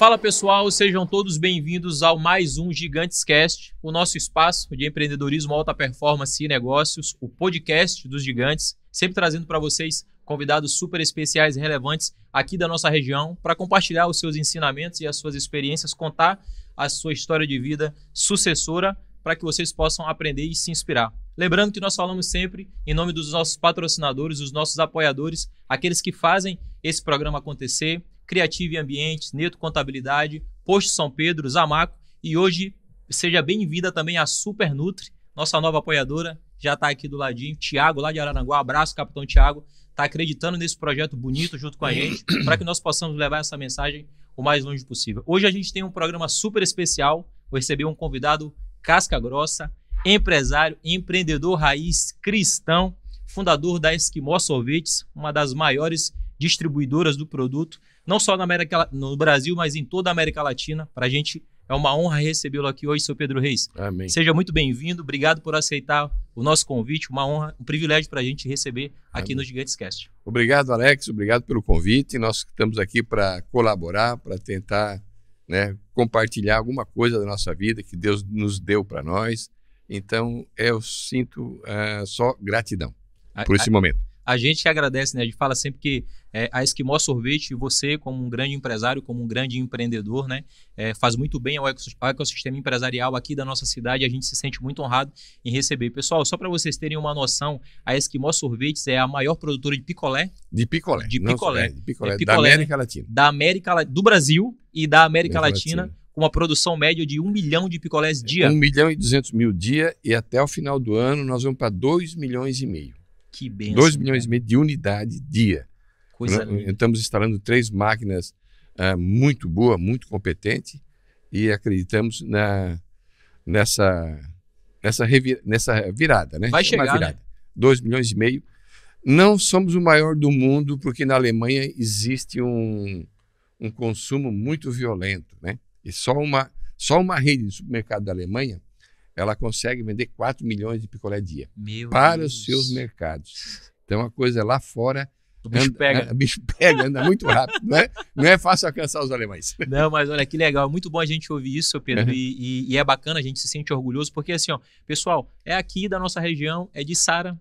Fala pessoal, sejam todos bem-vindos ao mais um Gigantes Cast, o nosso espaço de empreendedorismo, alta performance e negócios, o podcast dos gigantes, sempre trazendo para vocês convidados super especiais e relevantes aqui da nossa região para compartilhar os seus ensinamentos e as suas experiências, contar a sua história de vida sucessora para que vocês possam aprender e se inspirar. Lembrando que nós falamos sempre em nome dos nossos patrocinadores, dos nossos apoiadores, aqueles que fazem esse programa acontecer, Criative Ambientes, Neto Contabilidade, Posto São Pedro, Zamaco, e hoje seja bem-vinda também a Super Nutri, nossa nova apoiadora, já está aqui do ladinho, Thiago lá de Araranguá, abraço capitão Thiago, está acreditando nesse projeto bonito junto com a gente, para que nós possamos levar essa mensagem o mais longe possível. Hoje a gente tem um programa super especial, vou receber um convidado casca grossa, empresário, empreendedor raiz, cristão, fundador da Esquimó Sorvetes, uma das maiores distribuidoras do produto, não só no Brasil, mas em toda a América Latina. Para a gente é uma honra recebê-lo aqui hoje, seu Pedro Reis. Amém. Seja muito bem-vindo, obrigado por aceitar o nosso convite, uma honra, um privilégio para a gente receber aqui Amém. no Gigantes Cast. Obrigado, Alex, obrigado pelo convite. Nós estamos aqui para colaborar, para tentar, compartilhar alguma coisa da nossa vida que Deus nos deu para nós. Então, eu sinto só gratidão por esse momento. A gente que agradece, né? A gente fala sempre que a Esquimó Sorvete, você como um grande empresário, como um grande empreendedor, né? Faz muito bem ao ecossistema empresarial aqui da nossa cidade. A gente se sente muito honrado em receber. Pessoal, só para vocês terem uma noção, a Esquimó Sorvetes é a maior produtora de picolé. De picolé. Picolé, da América Latina. Do Brasil e da América Latina. Com uma produção média de 1 milhão de picolés dia. 1 milhão e 200 mil dia, e até o final do ano nós vamos para 2 milhões e meio. Que benção. 2 milhões e meio de unidade dia. Coisa linda. Estamos instalando 3 máquinas muito boas, muito competentes, e acreditamos nessa virada. Né? Vai chegar, virada. né? 2 milhões e meio. Não somos o maior do mundo, porque na Alemanha existe um consumo muito violento. Né? E só uma rede de supermercado da Alemanha ela consegue vender 4 milhões de picolé dia para os seus mercados. Então, a coisa lá fora... O bicho pega, anda muito rápido. Não é fácil alcançar os alemães. Não, mas olha, que legal. Muito bom a gente ouvir isso, Pedro. E é bacana, a gente se sente orgulhoso, porque assim, ó, pessoal, é aqui da nossa região, é de Sara.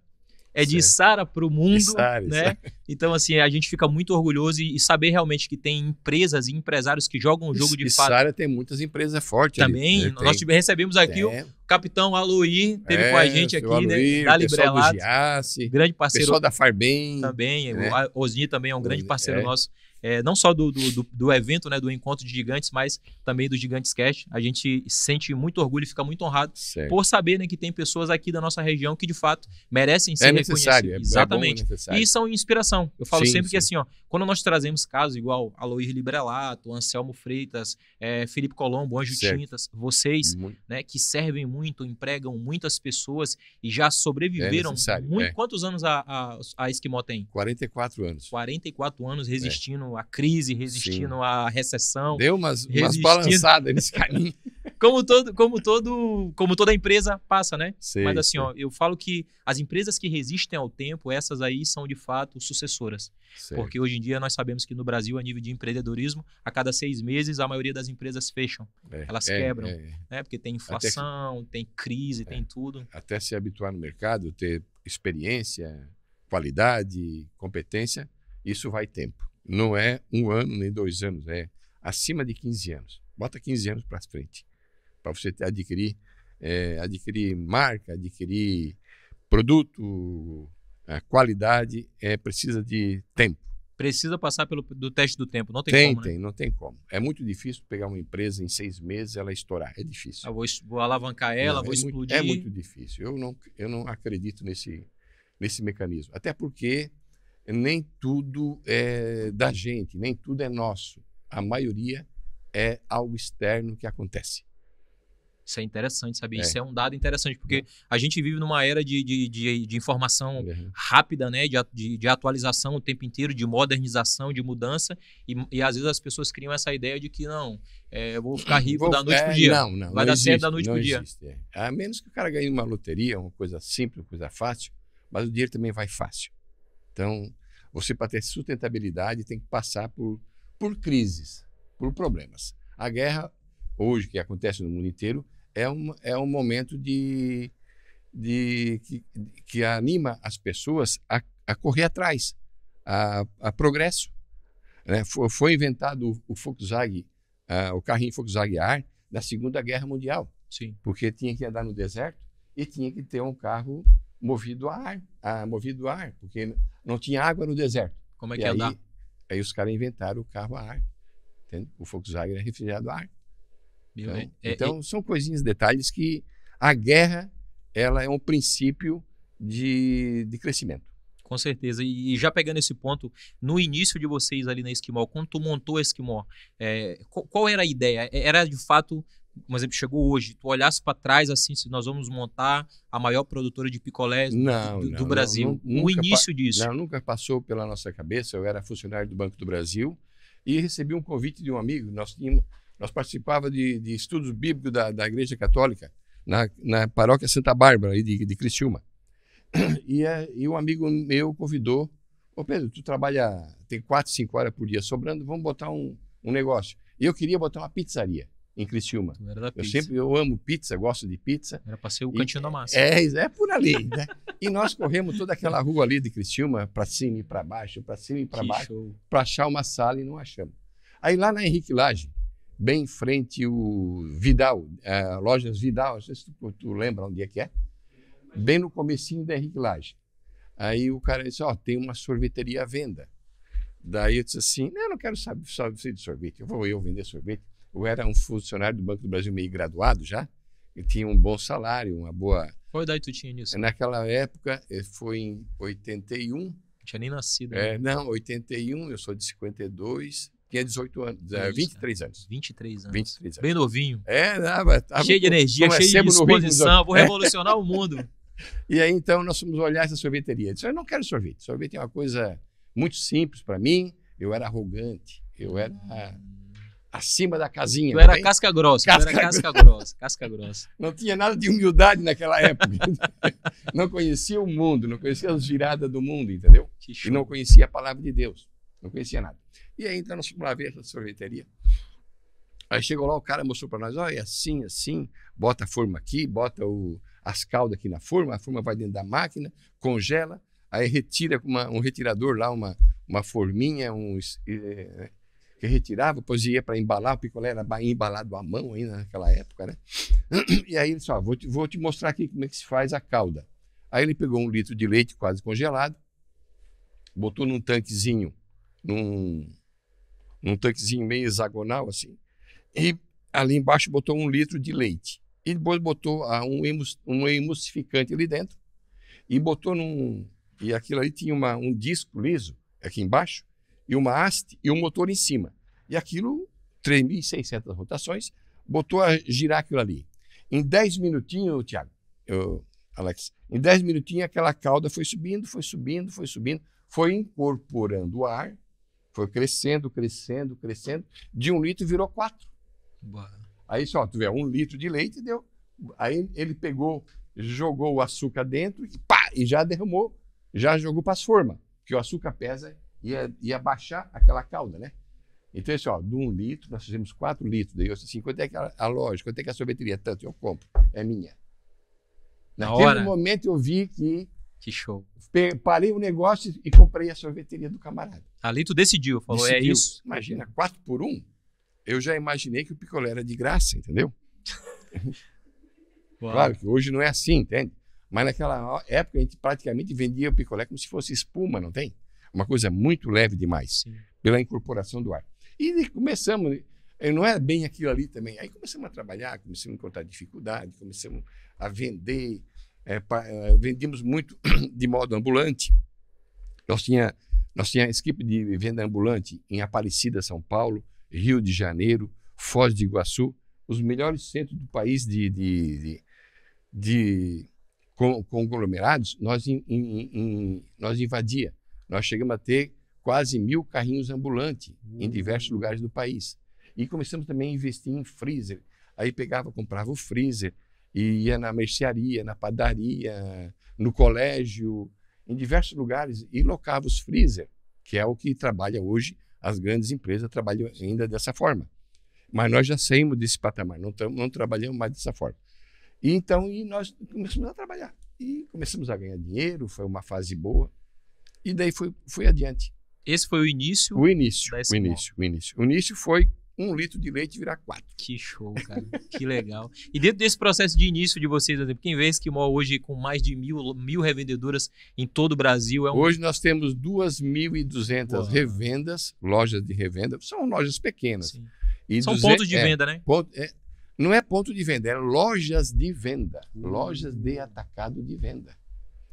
É de Sara para o mundo, né? Então, assim, a gente fica muito orgulhoso e saber realmente que tem empresas e empresários que jogam o jogo de fato. Sara tem muitas empresas fortes também. Ali, né? Nós recebemos aqui o capitão Aloir, teve com a gente aqui, Aloir, né? Da Librelato. Grande parceiro. Pessoal da Farbem. Também. Né? O Osni também é um grande parceiro nosso. Não só do evento, né, do Encontro de Gigantes, mas também do Gigantes Cast. A gente sente muito orgulho e fica muito honrado por saber, né, que tem pessoas aqui da nossa região que, de fato, merecem ser reconhecidas. Exatamente. E são inspiração. Eu falo sempre que, assim, ó, quando nós trazemos casos igual Aloir Librelato, Anselmo Freitas, Felipe Colombo, Anjo Tintas, vocês, né, que servem muito, empregam muitas pessoas e já sobreviveram muito. Quantos anos a Esquimó tem? 44 anos. 44 anos resistindo à crise, resistindo à recessão. Deu umas balançadas nesse caminho. Como toda empresa passa, né? Mas assim, ó, eu falo que as empresas que resistem ao tempo, essas aí são de fato sucessoras. Porque hoje em dia nós sabemos que no Brasil, a nível de empreendedorismo, a cada 6 meses a maioria das empresas fecham. Elas quebram, né? Porque tem inflação, tem crise, tem tudo. Até se habituar no mercado, ter experiência, qualidade, competência, isso vai tempo. Não é 1 ano nem 2 anos, é acima de 15 anos. Bota 15 anos para frente, para você adquirir marca, adquirir produto, qualidade, precisa de tempo. Precisa passar do teste do tempo, não tem como, né? Não tem como. É muito difícil pegar uma empresa em 6 meses ela estourar, é difícil. Eu vou alavancar ela, vou explodir. É muito difícil, eu não acredito nesse mecanismo, até porque nem tudo é da gente, nem tudo é nosso. A maioria é algo externo que acontece. Isso é interessante, sabe? Isso é um dado interessante, porque a gente vive numa era de informação rápida, né? De atualização o tempo inteiro, de modernização, de mudança, e às vezes as pessoas criam essa ideia de que não, eu vou ficar rico da noite pro dia. Vai dar certo da noite pro dia. A menos que o cara ganhe uma loteria, uma coisa simples, uma coisa fácil, mas o dinheiro também vai fácil. Então, você para ter sustentabilidade tem que passar por crises. por problemas. A guerra, hoje, que acontece no mundo inteiro, é um momento que anima as pessoas a correr atrás, a progresso. Né? Foi inventado o Volkswagen, o carrinho Volkswagen Ar, na Segunda Guerra Mundial. Sim. Porque tinha que andar no deserto e tinha que ter um carro movido a ar, porque não tinha água no deserto. Como é que ia andar? Aí os caras inventaram o carro a ar. Entende? O Volkswagen é refrigerado a ar. Então são coisinhas, detalhes que a guerra ela é um princípio de crescimento. Com certeza. E já pegando esse ponto, no início de vocês ali na Esquimó, quando tu montou a Esquimó, qual era a ideia? Era de fato, por exemplo, chegou hoje, tu olhasse para trás assim, se nós vamos montar a maior produtora de picolés do Brasil. O início disso. Não, nunca passou pela nossa cabeça. Eu era funcionário do Banco do Brasil e recebi um convite de um amigo. Nós participávamos de estudos bíblicos da Igreja Católica na paróquia Santa Bárbara, aí de Criciúma. E um amigo meu convidou: ô Pedro, tu trabalha, tem 4, 5 horas por dia sobrando, vamos botar um negócio. E eu queria botar uma pizzaria em Criciúma. Tu era da pizza. Eu amo pizza, gosto de pizza. Era para ser o cantinho da massa. É por ali, né? E nós corremos toda aquela rua ali de Criciúma, para cima e para baixo, para cima e para baixo, para achar uma sala e não achamos. Aí lá na Henrique Lage, bem em frente o Vidal, lojas Vidal, não sei se tu lembra onde é que é, bem no comecinho da Henrique Lage. Aí o cara disse, tem uma sorveteria à venda. Daí eu disse assim, eu não quero saber de sorvete, eu vou vender sorvete. Eu era um funcionário do Banco do Brasil meio graduado já, e tinha um bom salário, uma boa... Qual idade tu tinha nisso? Naquela época, foi em 81. Não tinha nem nascido. Não, 81, eu sou de 52, tinha 18 anos, 23 anos. 23 anos. 23 anos. Bem novinho. Tava cheio de energia, cheio de disposição, vou revolucionar o mundo. E aí, então, nós fomos olhar essa sorveteria. Eu disse, eu não quero sorvete. Sorvete é uma coisa muito simples para mim. Eu era arrogante. Eu era acima da casinha. Tu era casca grossa. Casca grossa. Não tinha nada de humildade naquela época. Não conhecia o mundo, não conhecia as viradas do mundo, entendeu? E não conhecia a palavra de Deus. Não conhecia nada. E aí, então, nós fomos lá ver essa sorveteria. Aí chegou lá, o cara mostrou para nós, é assim, assim, bota a forma aqui, bota as caldas aqui na forma, a forma vai dentro da máquina, congela, aí retira com um retirador lá, uma forminha, que retirava, depois ia para embalar, o picolé era embalado à mão ainda naquela época, né? E aí ele disse, vou te mostrar aqui como é que se faz a calda. Aí ele pegou 1 litro de leite quase congelado, botou num tanquezinho, num tanquezinho meio hexagonal assim, e ali embaixo botou 1 litro de leite. E depois botou um emulsificante ali dentro e botou e aquilo ali tinha um disco liso aqui embaixo e uma haste e um motor em cima. E aquilo, 3.600 rotações, botou a girar aquilo ali. Em 10 minutinhos, Tiago, Alex, em 10 minutinhos aquela calda foi subindo, foi incorporando o ar, foi crescendo, de 1 litro virou 4. Aí só, tu vê, 1 litro de leite deu. Aí ele pegou, jogou o açúcar dentro e já derramou, já jogou para as formas, porque o açúcar pesa ia baixar aquela calda, né? Então, assim, de 1 litro, nós fizemos 4 litros. Daí eu disse assim, quanto é que a loja, quanto é que a sorveteria? Tanto, eu compro, é minha. Naquele momento eu vi que show. Parei o negócio e comprei a sorveteria do camarada. Ali tu decidiu, falou, é isso. Imagina, 4 por 1. Eu já imaginei que o picolé era de graça, entendeu? Claro que hoje não é assim, entende? Mas naquela época a gente praticamente vendia o picolé como se fosse espuma, não tem? Uma coisa muito leve demais, sim, pela incorporação do ar. E começamos, não era bem aquilo ali também. Aí começamos a trabalhar, começamos a encontrar dificuldade, começamos a vender, vendíamos muito de modo ambulante. Nós tinha equipe de venda ambulante em Aparecida, São Paulo, Rio de Janeiro, Foz do Iguaçu, os melhores centros do país de conglomerados, nós invadia. Nós chegamos a ter quase 1.000 carrinhos ambulantes em diversos lugares do país. E começamos também a investir em freezer. Aí comprava o freezer e ia na mercearia, na padaria, no colégio, em diversos lugares e locava os freezer, que é o que trabalha hoje, as grandes empresas trabalham ainda dessa forma. Mas nós já saímos desse patamar, não trabalhamos mais dessa forma. Então, nós começamos a trabalhar. E começamos a ganhar dinheiro, foi uma fase boa. E daí foi adiante. Esse foi o início? O início, da o início, o início. O início foi 1 litro de leite virar 4. Que show, cara. Que legal. E dentro desse processo de início de vocês, quem vê Esquimó hoje com mais de mil revendedoras em todo o Brasil? Hoje nós temos 2.200 revendas, lojas de revenda. São lojas pequenas. São pontos de venda, né? Não é ponto de venda, é lojas de venda. Lojas de atacado de venda.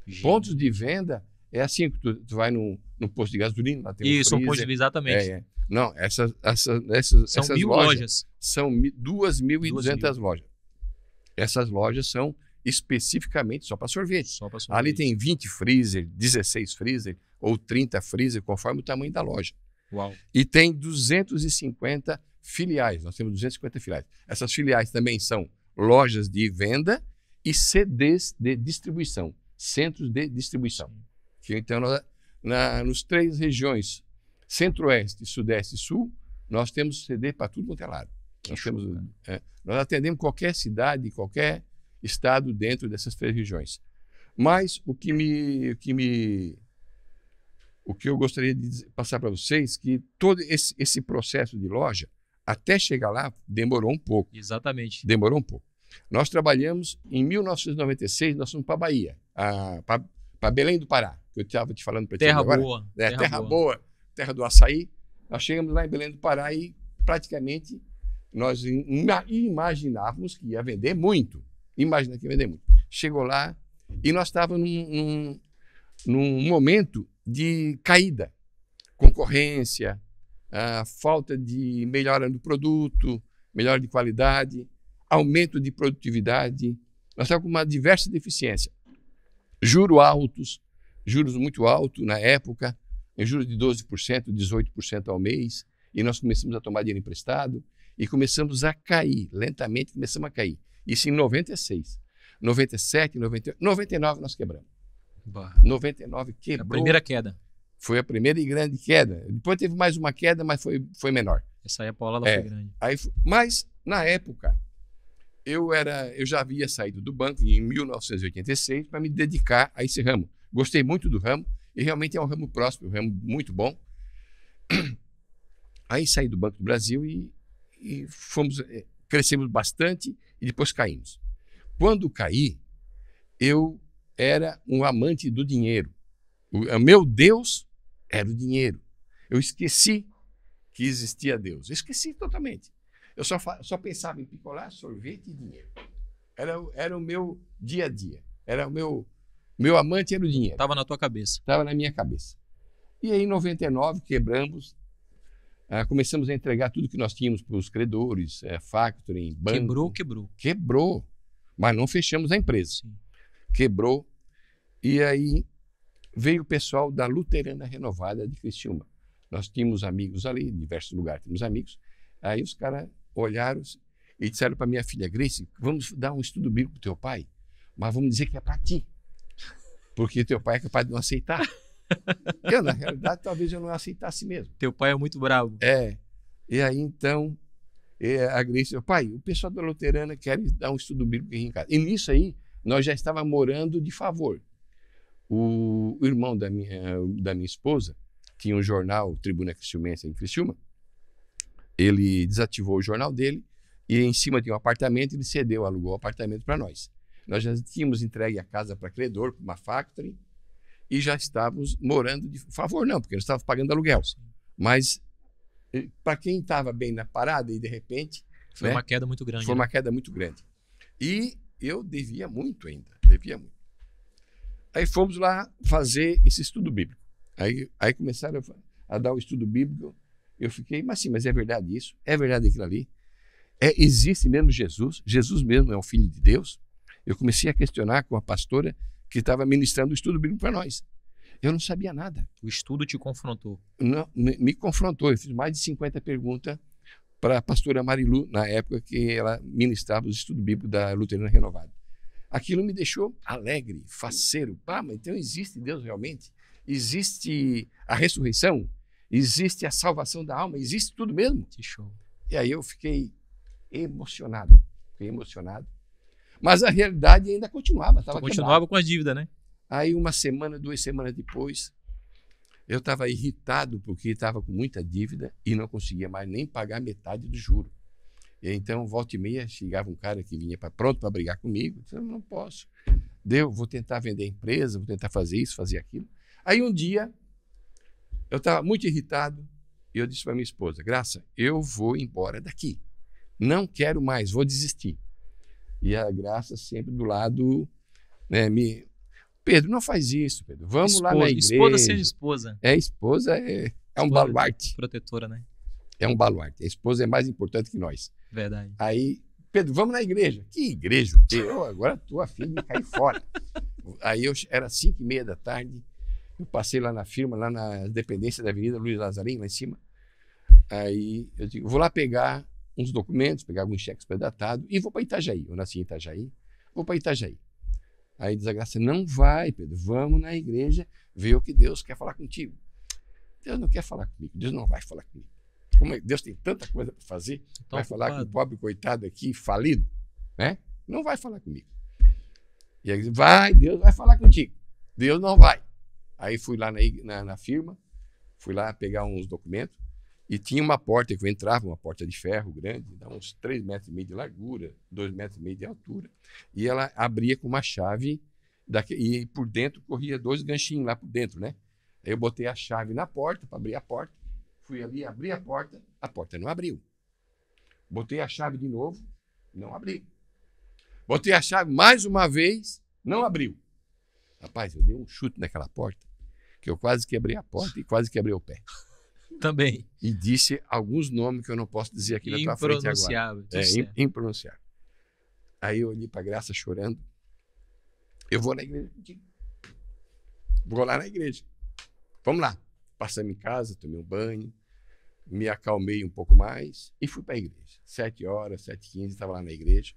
Gente. Pontos de venda é assim que tu vai num posto de gasolina, lá tem isso, um ponto de venda, exatamente. Não, essas são 1000 lojas. São 2.200 lojas. Essas lojas são especificamente só para sorvete. Ali tem 20 freezer, 16 freezer ou 30 freezer, conforme o tamanho da loja. Uau. E tem 250 filiais. Nós temos 250 filiais. Essas filiais também são lojas de venda e CDs de distribuição, centros de distribuição. Então, nos 3 regiões, Centro-Oeste, Sudeste e Sul, nós temos CD para tudo quanto é lado. Nós atendemos qualquer cidade, qualquer estado dentro dessas 3 regiões. Mas o que eu gostaria de passar para vocês é que todo esse processo de loja, até chegar lá, demorou um pouco. Exatamente. Demorou um pouco. Nós trabalhamos, em 1996, nós fomos para a Bahia, para Belém do Pará, que eu estava te falando para ti agora. Terra boa, terra do açaí. Nós chegamos lá em Belém do Pará e praticamente nós imaginávamos que ia vender muito. Imaginava que ia vender muito. Chegou lá e nós estávamos num momento de caída. Concorrência, a falta de melhora no produto, melhora de qualidade, aumento de produtividade. Nós estávamos com uma diversa deficiência. Juros muito altos na época, em juros de 12%, 18% ao mês, e nós começamos a tomar dinheiro emprestado e começamos a cair, lentamente começamos a cair. Isso em 96, 97, 98, 99 nós quebramos. 99 quebrou. A primeira queda. Foi a primeira e grande queda. Depois teve mais uma queda, mas foi menor. Essa aí a paulada foi grande. Mas, na época, eu já havia saído do banco em 1986 para me dedicar a esse ramo. Gostei muito do ramo e realmente é um ramo próspero, um ramo muito bom. Aí saí do Banco do Brasil e crescemos bastante e depois caímos. Quando caí, eu era um amante do dinheiro. O meu Deus era o dinheiro. Eu esqueci que existia Deus. Eu esqueci totalmente. Eu só pensava em picolar, sorvete e dinheiro. Era o meu dia a dia. Era o meu amante era o dinheiro. Estava na tua cabeça. Estava na minha cabeça. E aí, em 99, quebramos. Começamos a entregar tudo que nós tínhamos para os credores, factoring, banco. Quebrou. Mas não fechamos a empresa. Sim. Quebrou. E aí veio o pessoal da Luterana Renovada de Criciúma. Nós tínhamos amigos ali, em diversos lugares tínhamos amigos. Aí os caras olharam e disseram para minha filha, Grace, vamos dar um estudo bíblico para o teu pai, mas vamos dizer que é para ti, porque teu pai é capaz de não aceitar. Na realidade, talvez eu não aceitasse mesmo. Teu pai é muito bravo. E aí, então, a Grace disse, pai, o pessoal da Luterana quer dar um estudo bíblico aqui em casa. E nisso aí, nós já estávamos morando de favor. O irmão da minha esposa tinha um jornal, Tribuna Criciumense em Criciúma. Ele desativou o jornal dele e em cima de um apartamento ele alugou o apartamento para nós. Nós já tínhamos entregue a casa para credor, para uma factory, e já estávamos morando de favor, não, porque nós estávamos pagando aluguel. Mas para quem estava bem na parada e de repente... Foi uma queda muito grande. Foi uma queda muito grande. E eu devia muito ainda, Aí fomos lá fazer esse estudo bíblico. Aí começaram a dar o estudo bíblico. Eu fiquei, mas é verdade isso? É verdade aquilo ali? Existe mesmo Jesus? Jesus mesmo é o Filho de Deus? Eu comecei a questionar com a pastora que estava ministrando o estudo bíblico para nós. Eu não sabia nada. O estudo te confrontou? Não, me confrontou. Eu fiz mais de 50 perguntas para a pastora Marilu, na época que ela ministrava o estudo bíblico da Luterana Renovada. Aquilo me deixou alegre, faceiro. Mas então existe Deus realmente? Existe a ressurreição? Existe a salvação da alma? Existe tudo mesmo? Que show. E aí eu fiquei emocionado. Mas a realidade ainda continuava. Continuava com a dívida, né? Aí 1 semana, 2 semanas depois, eu estava irritado porque estava com muita dívida e não conseguia mais nem pagar metade do juro. E então, volta e meia, chegava um cara que vinha pronto para brigar comigo. Eu disse, não posso. Vou tentar vender a empresa, vou tentar fazer isso, fazer aquilo. Aí um dia, eu estava muito irritado e eu disse para minha esposa, Graça, eu vou embora daqui. Não quero mais, vou desistir. E a Graça sempre do lado, né, Pedro, não faz isso, Pedro. Vamos lá na igreja. Esposa sendo esposa. Esposa é um baluarte. Protetora, né? É um baluarte. A esposa é mais importante que nós. Verdade. Aí, Pedro, vamos na igreja. Que igreja? Eu agora estou a fim de cair fora. Aí era 5h30 da tarde. Eu passei lá na firma, lá na dependência da Avenida Luiz Lazarim, lá em cima. Aí eu digo, vou lá pegar uns documentos, pegar alguns cheques predatados e vou para Itajaí. Eu nasci em Itajaí, vou para Itajaí. Aí diz a Graça, não vai, Pedro, vamos na igreja ver o que Deus quer falar contigo. Deus não quer falar comigo, Deus não vai falar comigo. Como Deus tem tanta coisa para fazer, vai falar com o pobre coitado aqui, falido, né? Não vai falar comigo. E aí Deus vai falar contigo. Deus não vai. Aí fui lá na firma, fui lá pegar uns documentos e tinha uma porta que eu entrava, uma porta de ferro grande, dá uns 3,5 metros de largura, 2,5 metros de altura, e ela abria com uma chave e por dentro corria 2 ganchinhos lá por dentro, né? Aí eu botei a chave na porta para abrir a porta, fui ali, abri a porta não abriu. Botei a chave de novo, não abriu. Botei a chave mais uma vez, não abriu. Rapaz, eu dei um chute naquela porta, que eu quase quebrei a porta e quase quebrei o pé. Também. E disse alguns nomes que eu não posso dizer aqui na tua frente agora. Impronunciável. Aí eu olhei para a Graça chorando. Eu vou na igreja contigo. Vou lá na igreja. Vamos lá. Passamos em casa, tomei um banho, me acalmei um pouco mais e fui para a igreja. 7h, 7h15, estava lá na igreja.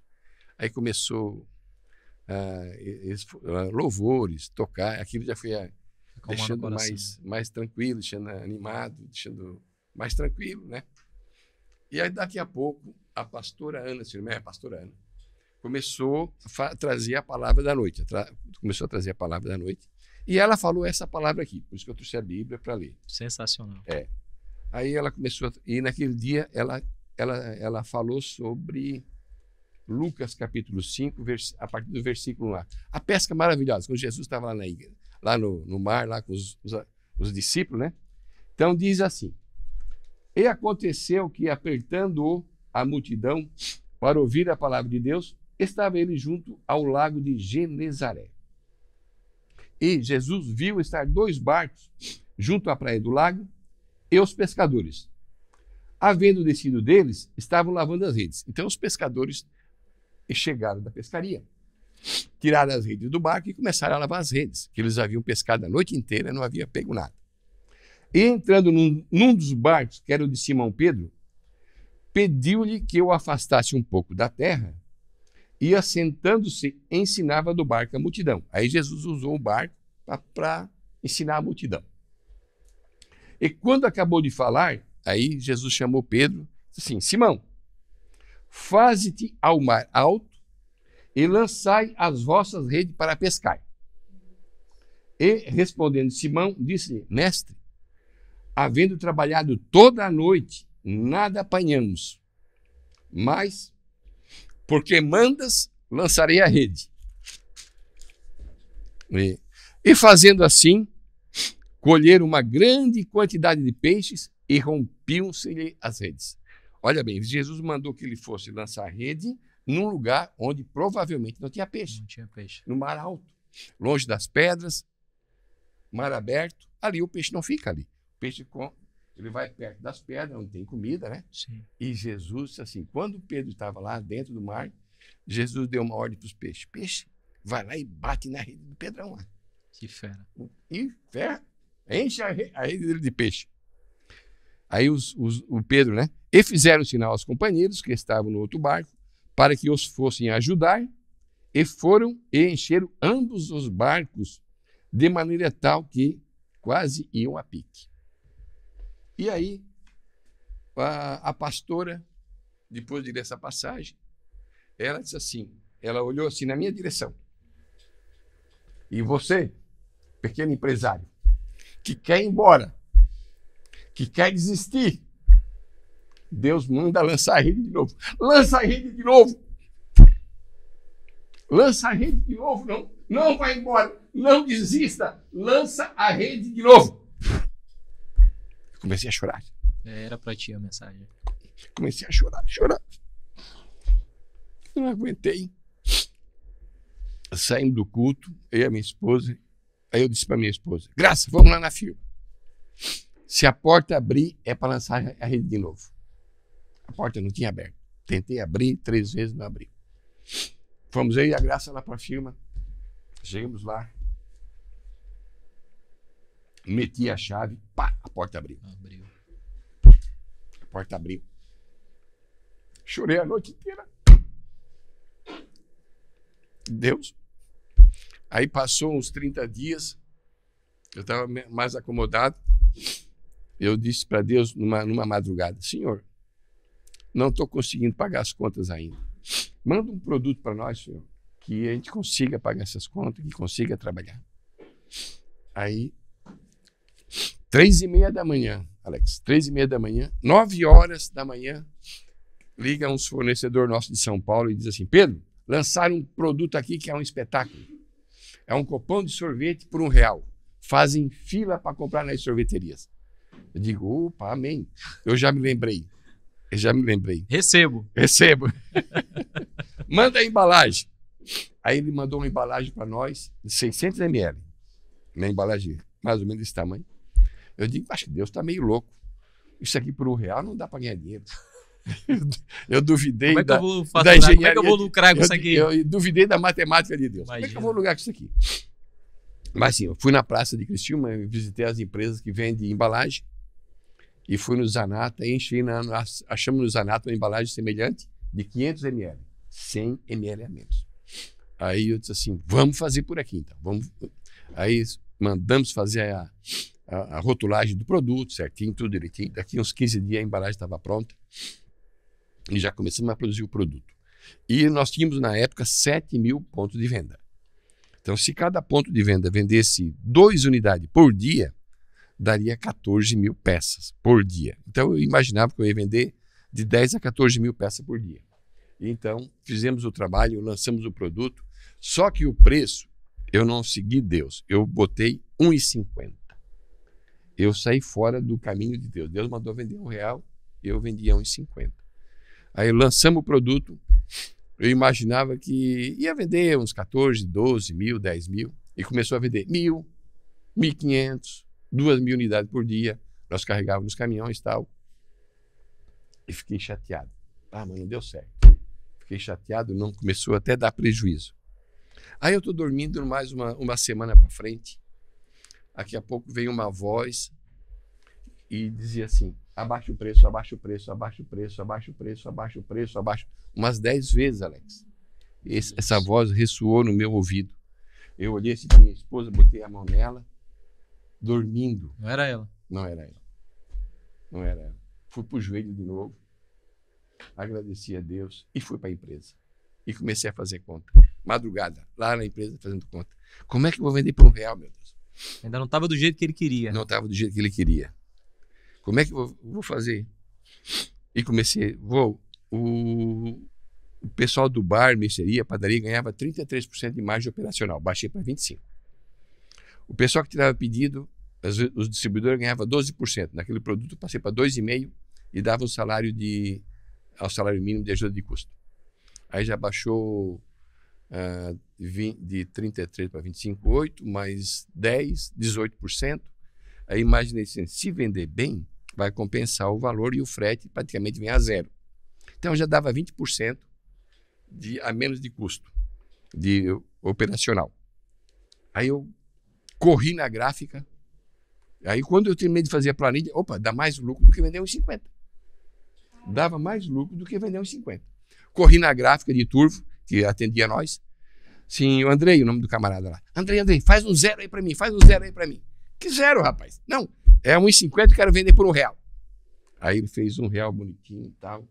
Aí começou louvores, tocar. Aquilo já foi deixando mais tranquilo, deixando animado, deixando mais tranquilo, né? E aí, daqui a pouco, a pastora Ana, a pastora Ana, começou a trazer a palavra da noite. Começou a trazer a palavra da noite. E ela falou essa palavra aqui, por isso que eu trouxe a Bíblia para ler. Sensacional. Aí ela começou, e naquele dia ela falou sobre Lucas capítulo 5, a partir do versículo 1 lá. A pesca maravilhosa, quando Jesus estava lá na igreja, lá no mar, lá com os discípulos, né? Então diz assim, e aconteceu que apertando a multidão para ouvir a palavra de Deus, estava ele junto ao lago de Genezaré. E Jesus viu estar 2 barcos junto à praia do lago e os pescadores, havendo descido deles, estavam lavando as redes. Então os pescadores chegaram da pescaria, tiraram as redes do barco e começaram a lavar as redes, que eles haviam pescado a noite inteira e não havia pego nada. E entrando num dos barcos, que era o de Simão Pedro, pediu-lhe que o afastasse um pouco da terra e, assentando-se, ensinava do barco a multidão. Aí Jesus usou o barco para ensinar a multidão. E quando acabou de falar, aí Jesus chamou Pedro e disse assim, Simão, faze-te ao mar alto e lançai as vossas redes para pescar. E, respondendo Simão, disse-lhe, mestre, havendo trabalhado toda a noite, nada apanhamos, mas, porque mandas, lançarei a rede. E fazendo assim, colheram uma grande quantidade de peixes e rompiam-se-lhe as redes. Olha bem, Jesus mandou que ele fosse lançar a rede num lugar onde provavelmente não tinha peixe. Não tinha peixe. No mar alto, longe das pedras, mar aberto. Ali o peixe não fica ali. O peixe ele vai perto das pedras, onde tem comida, né? Sim. E Jesus, assim, quando Pedro estava lá dentro do mar, Jesus deu uma ordem para os peixes. Peixe, vai lá e bate na rede do Pedrão lá. Que fera. E ferra, enche a rede dele de peixe. Aí o Pedro, né? E fizeram sinal aos companheiros que estavam no outro barco para que os fossem ajudar e foram e encheram ambos os barcos de maneira tal que quase iam a pique. E aí a pastora depois de ler essa passagem, ela disse assim, ela olhou assim na minha direção. E você, pequeno empresário, que quer ir embora, que quer desistir, Deus manda lançar a rede de novo. Lança a rede de novo. Lança a rede de novo. Não vai embora. Não desista. Lança a rede de novo. Eu comecei a chorar. Era para ti a mensagem. Comecei a chorar. Eu não aguentei. Saímos do culto, eu e a minha esposa. Aí eu disse para minha esposa, Graça, vamos lá na firma. Se a porta abrir, é para lançar a rede de novo. A porta não tinha aberto. Tentei abrir 3 vezes, não abri. Fomos eu e a Graça lá para a firma. Chegamos lá. Meti a chave. Pá, a porta abriu. A porta abriu. Chorei a noite inteira. Deus. Aí passou uns 30 dias. Eu estava mais acomodado. Eu disse para Deus numa madrugada, Senhor, não estou conseguindo pagar as contas ainda. Manda um produto para nós, Senhor, que a gente consiga pagar essas contas, que consiga trabalhar. Aí, 3h30 da manhã, Alex, 3h30 da manhã, 9 horas da manhã, liga um fornecedor nosso de São Paulo e diz assim, Pedro, lançaram um produto aqui que é um espetáculo. É um copão de sorvete por R$1. Fazem fila para comprar nas sorveterias. Eu digo, opa, amém. Eu já me lembrei. Recebo. Manda a embalagem. Aí ele mandou uma embalagem para nós de 600 ml. Uma embalagem mais ou menos desse tamanho. Eu digo, acho que Deus está meio louco. Isso aqui por R$1 não dá para ganhar dinheiro. Eu duvidei como é que da, eu vou faturar? da engenharia. Como é que eu vou lucrar com isso aqui? Eu duvidei da matemática de Deus. Imagina. Como é que eu vou lucrar com isso aqui? Mas sim, eu fui na Praça de Criciúma, visitei as empresas que vendem embalagem e fui no Zanata e achamos no Zanata uma embalagem semelhante de 500 ml, 100 ml a menos. Aí eu disse assim, vamos fazer por aqui então. Aí mandamos fazer a rotulagem do produto, certinho, tudo direitinho. Daqui uns 15 dias a embalagem estava pronta e já começamos a produzir o produto. E nós tínhamos na época 7.000 pontos de venda. Então, se cada ponto de venda vendesse 2 unidades por dia, daria 14.000 peças por dia. Então, eu imaginava que eu ia vender de 10 a 14.000 peças por dia. Então, fizemos o trabalho, lançamos o produto, só que o preço, eu não segui Deus, eu botei R$1,50. Eu saí fora do caminho de Deus. Deus mandou vender R$1, eu vendia R$1,50. Aí lançamos o produto, eu imaginava que ia vender uns 14, 12 mil, 10 mil, e começou a vender 1.000, 1.500, 2.000 unidades por dia. Nós carregávamos nos caminhões e tal. E fiquei chateado. Ah, mas não deu certo. Fiquei chateado, não começou até a dar prejuízo. Aí eu estou dormindo mais uma semana para frente. Daqui a pouco veio uma voz e dizia assim, abaixa o preço, abaixa o preço, abaixa o preço, abaixa o preço, abaixa o preço, abaixa. Umas 10 vezes, Alex. Essa voz ressoou no meu ouvido. Eu olhei assim para minha esposa, botei a mão nela, dormindo. Não era ela? Não era ela. Não era ela. Fui para o joelho de novo, agradeci a Deus e fui para a empresa. E comecei a fazer conta. Madrugada, lá na empresa, fazendo conta. Como é que eu vou vender por R$1, meu Deus? Ainda não estava do jeito que ele queria. Não estava do jeito que ele queria. Como é que eu vou fazer? E comecei, o pessoal do bar, mercearia, padaria, ganhava 33% de margem operacional. Baixei para 25%. O pessoal que tirava pedido, os distribuidores ganhavam 12%. Naquele produto, passei para 2,5% e dava o salário mínimo de ajuda de custo. Aí já baixou de 33% para 25%, 8%, mais 10%, 18%. Aí imaginei assim, se vender bem, vai compensar o valor e o frete praticamente vem a zero. Então já dava 20% a menos de custo de operacional. Aí eu corri na gráfica, aí quando eu terminei de fazer a planilha, opa, dá mais lucro do que vender uns 50. Dava mais lucro do que vender uns 50. Corri na gráfica de Turvo, que atendia nós. Sim, o Andrei, o nome do camarada lá. Andrei, faz um 0 aí para mim, faz um 0 aí para mim. Que 0, rapaz? Não, é R$1,50 que eu quero vender por R$1. Aí ele fez R$1 bonitinho e tal.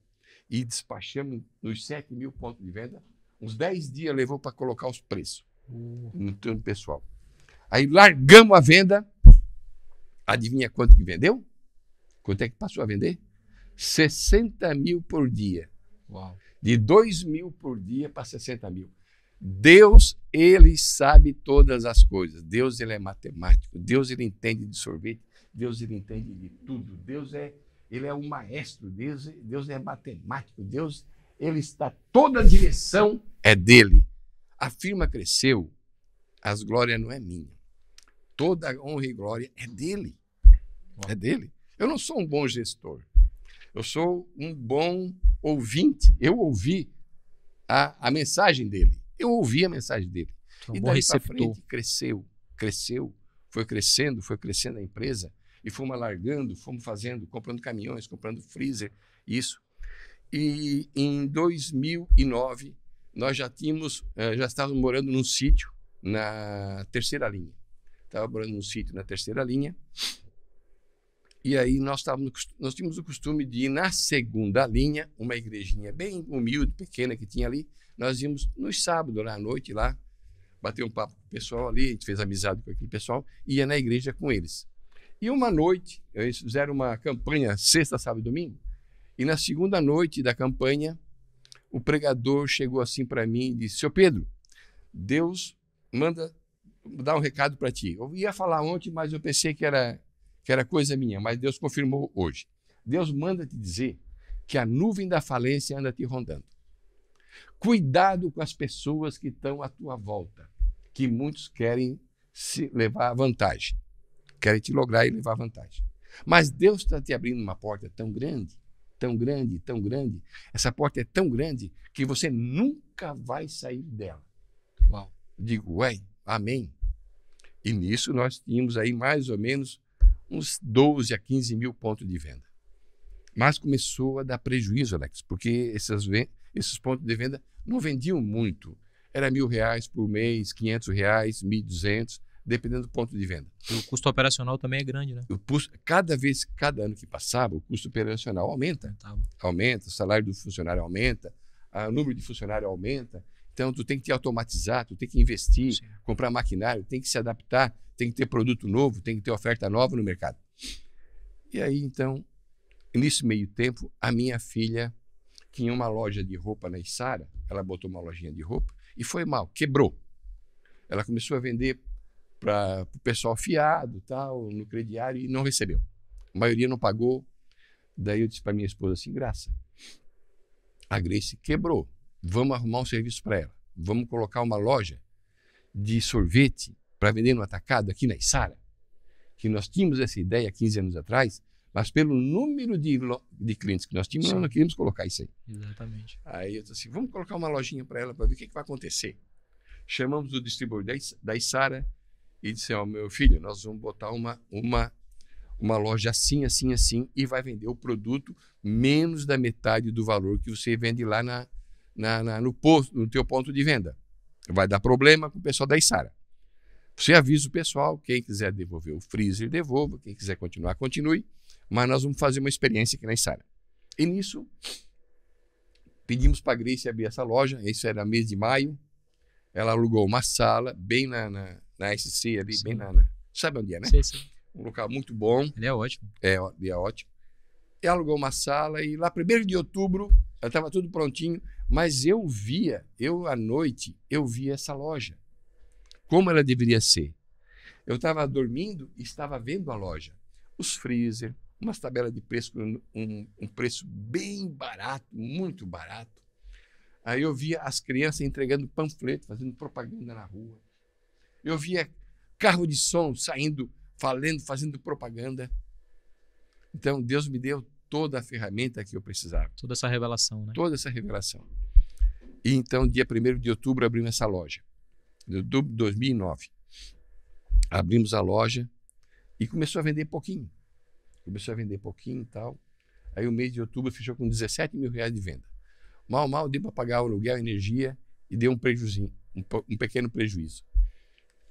e despachamos nos 7 mil pontos de venda. Uns 10 dias levou para colocar os preços no turno pessoal. Aí largamos a venda. Adivinha quanto que vendeu? Quanto é que passou a vender? 60 mil por dia. Uau. De 2 mil por dia para 60 mil. Deus, ele sabe todas as coisas. Deus, ele é matemático. Deus, ele entende de sorvete. Deus, ele entende de tudo. Deus, ele é um maestro. Deus é matemático. Deus, ele está, toda a direção é dele. A firma cresceu, as glórias não é minha. Toda a honra e glória é dele. É dele. Eu não sou um bom gestor. Eu sou um bom ouvinte. Eu ouvi a mensagem dele. Eu ouvi a mensagem dele. Um e bom daí para receptor. frente cresceu, foi crescendo a empresa e fomos alargando, fomos fazendo, comprando caminhões, comprando freezer, isso. E em 2009 nós já estávamos morando num sítio na terceira linha. Estava morando num sítio na terceira linha. E aí nós tínhamos o costume de ir na segunda linha, uma igrejinha bem humilde, pequena que tinha ali. Nós íamos nos sábados, lá à noite, lá, bater um papo com o pessoal ali, a gente fez amizade com aquele pessoal, e ia na igreja com eles. E uma noite, eles fizeram uma campanha sexta, sábado e domingo, e na segunda noite da campanha, o pregador chegou assim para mim e disse: Seu Pedro, Deus manda dar um recado para ti. Eu ia falar ontem, mas eu pensei que era coisa minha, mas Deus confirmou hoje. Deus manda te dizer que a nuvem da falência anda te rondando. Cuidado com as pessoas que estão à tua volta, que muitos querem se levar vantagem, querem te lograr e levar vantagem. Mas Deus está te abrindo uma porta tão grande, tão grande, tão grande. Essa porta é tão grande que você nunca vai sair dela. Uau. Digo, ué, amém. E nisso nós tínhamos aí mais ou menos uns 12 a 15 mil pontos de venda. Mas começou a dar prejuízo, Alex, porque esses pontos de venda não vendiam muito. Era R$1.000 por mês, R$500, R$1.200, dependendo do ponto de venda. E o custo operacional também é grande, né? Cada ano que passava, o custo operacional aumenta. Aumenta, o salário do funcionário aumenta, o número de funcionários aumenta. Então, tu tem que te automatizar, tu tem que investir, sim, comprar maquinário, tem que se adaptar, tem que ter produto novo, tem que ter oferta nova no mercado. E aí, então, nesse meio tempo, a minha filha tinha uma loja de roupa na Içara, ela botou uma lojinha de roupa e foi mal, quebrou. Ela começou a vender para o pessoal fiado, tal, no crediário e não recebeu. A maioria não pagou. Daí eu disse para minha esposa assim: Graça, a Grace quebrou. Vamos arrumar um serviço para ela. Vamos colocar uma loja de sorvete para vender no atacado aqui na Içara. Que nós tínhamos essa ideia 15 anos atrás, mas pelo número de clientes que nós tínhamos, nós não queríamos colocar isso aí. Exatamente. Aí eu disse assim: vamos colocar uma lojinha para ela para ver o que vai acontecer. Chamamos o distribuidor da Içara e disse: meu filho, nós vamos botar uma loja assim, assim, assim, e vai vender o produto menos da metade do valor que você vende lá no posto, no teu ponto de venda. Vai dar problema com o pessoal da Içara. Você avisa o pessoal, quem quiser devolver o freezer, devolva, quem quiser continuar, continue, mas nós vamos fazer uma experiência aqui na Içara. E nisso, pedimos para a Grace abrir essa loja, isso era mês de maio, ela alugou uma sala bem na SC ali, sim, bem sabe onde é, né? Sim, sim. Um local muito bom. Ele é ótimo. Ele é ótimo. E alugou uma sala e lá 1º de outubro, ela estava tudo prontinho, mas à noite, eu via essa loja, como ela deveria ser. Eu estava dormindo e estava vendo a loja. Os freezer, umas tabelas de preço, um preço bem barato, muito barato. Aí eu via as crianças entregando panfleto, fazendo propaganda na rua. Eu via carro de som saindo, fazendo propaganda. Então, Deus me deu toda a ferramenta que eu precisava. Toda essa revelação, né? Toda essa revelação. E então, dia 1º de outubro, abrimos essa loja. De 2009. Abrimos a loja e começou a vender pouquinho. E tal. Aí o mês de outubro fechou com R$17 mil de venda. Mal deu para pagar o aluguel, a energia e deu um prejuízo, um pequeno prejuízo.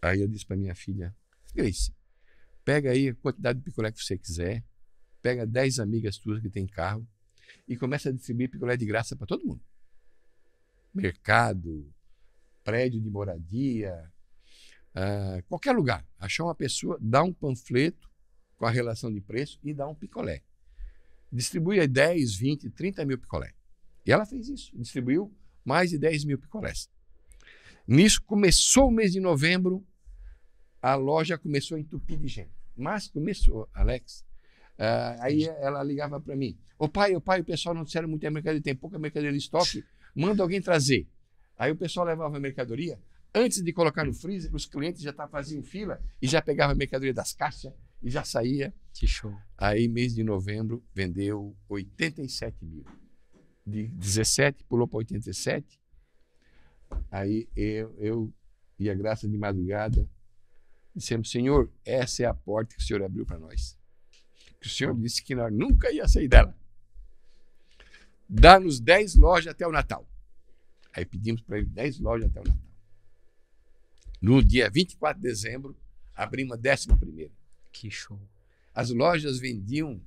Aí eu disse para minha filha: Grace, pega aí a quantidade de picolé que você quiser, pega 10 amigas tuas que tem carro e começa a distribuir picolé de graça para todo mundo. Mercado, prédio de moradia, qualquer lugar. Achar uma pessoa, dá um panfleto com a relação de preço e dá um picolé. Distribui 10, 20, 30 mil picolé. E ela fez isso, distribuiu mais de 10 mil picolés. Nisso, começou o mês de novembro, a loja começou a entupir de gente. Mas começou, Alex. Aí ela ligava para mim. Ô pai, o pessoal não disseram muita mercadoria, tem pouca mercadoria em estoque, manda alguém trazer. Aí o pessoal levava a mercadoria, antes de colocar no freezer, os clientes já faziam fila e já pegavam a mercadoria das caixas e já saía. Que show. Aí, mês de novembro, vendeu 87 mil. De 17, pulou para 87. Aí eu e a graça de madrugada, dissemos, Senhor, essa é a porta que o Senhor abriu para nós. Que o Senhor disse que nós nunca ia sair dela. Dá-nos 10 lojas até o Natal. Aí pedimos para ele 10 lojas até o Natal. No dia 24 de dezembro, abrimos a 11ª. Que show. As lojas vendiam